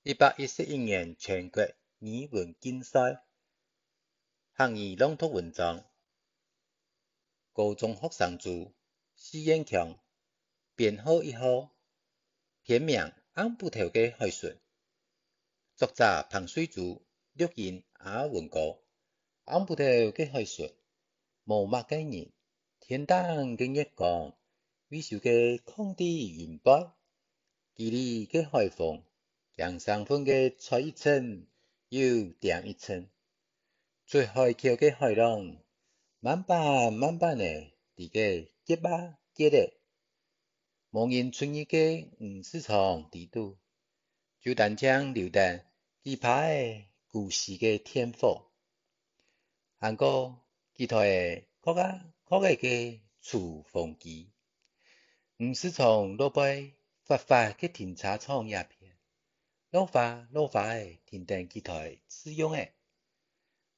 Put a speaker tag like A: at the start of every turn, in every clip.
A: 111年全国语文竞赛汉语朗读文章，高中学生组施彦强编号1号，片名红布头的海豚，作者彭水珠、录音阿文高。红布头的海豚，无墨的人，天灯的月光，微笑的空地云白，绮丽的海风，两三分的吹一层，又点一层。最海口的海浪，慢慢慢慢的伫个结巴结咧，无人春日的黄市场地图，就单枪榴弹，期盼故事的天赋。韩国吉他的可爱的厨房机，黄市场路边发发的停车场鸦片，老花的停电吉他使用的。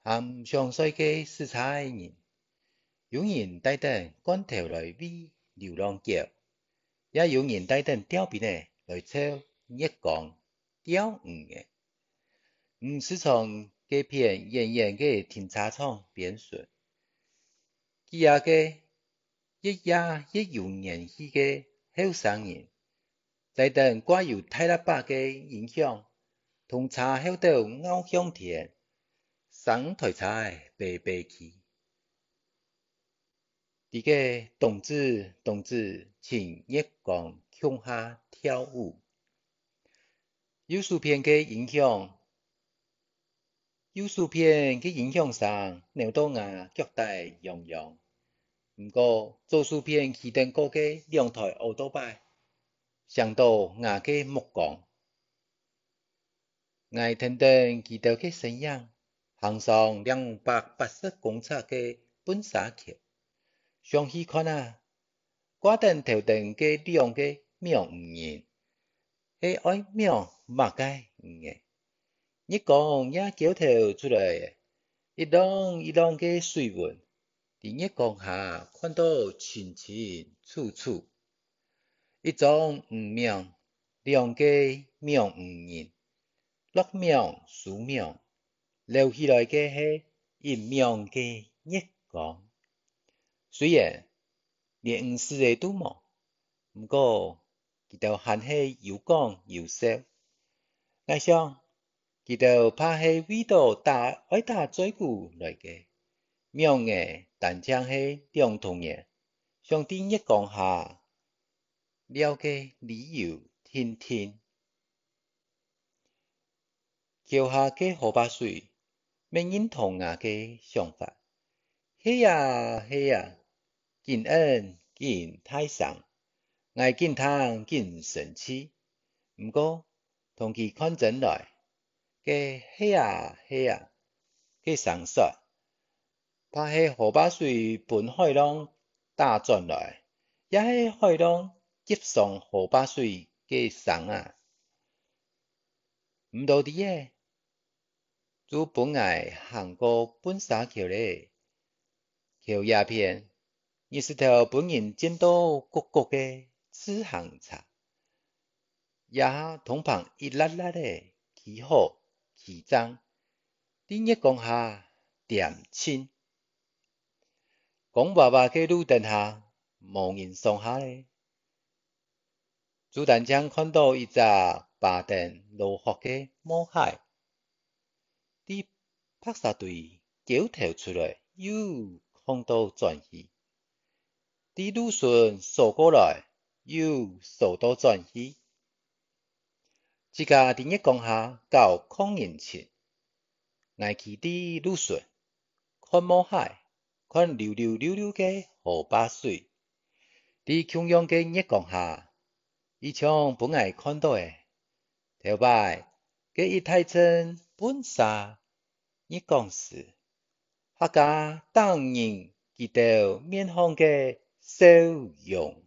A: 含上水嘅食材的人，有人带等罐头来喂流浪狗，也有人带等吊瓶的来炒月光钓鱼的。黄市场这片远远的停车场边上，几下个越有年纪的后生人，在等挂有大喇叭的音响，同车后头翱翔天。上台菜白白去，这个同志请月光向下跳舞。艺术片的影响，上，扭到牙脚带痒痒。不过，做书片起登过的两台奥多拜，上到牙的目光，眼瞪瞪记到的身影。行上280公尺的本沙桥，上去看啊，挂灯头灯的两个庙人，是爱庙马街的，日光也交头出来，一浪一浪的水纹，伫日光下看到清清楚楚。一种庙，两个庙人，六庙数庙。留起来嘅是阴阳嘅月光，虽然连黄丝嘅都无，不过佢就还是有讲有笑。我想佢就怕是味道爱打最久来嘅，庙嘅但将是两同嘅，上帝月光下了嘅理由听听。桥下嘅河巴水。免认同我嘅想法，是啊，见恩见泰山，我见汤见神气。不过同佢看真来，嘅是啊，嘅上说，怕是河巴水本海浪打转来，也是海浪接上河巴水嘅上啊，唔到啲嘅。做本爱行过本沙桥咧，桥叶片，你是条本人见到各国的自行车，也同旁一粒粒的起好起章，伫月光下点清，光滑滑的路灯下，无人上下咧。朱丹江看到一只白灯落雪的母海。啲拍沙队叫头出来，又看到转去；啲路顺扫过来，又扫到转去。自家伫月光下到抗人前，挨去啲路顺，看母海，看溜溜嘅河巴水。伫汹涌嘅月光下，伊像本来看到嘅，头摆嘅一太层本沙。月光时，客家当然记得面孔嘅笑容。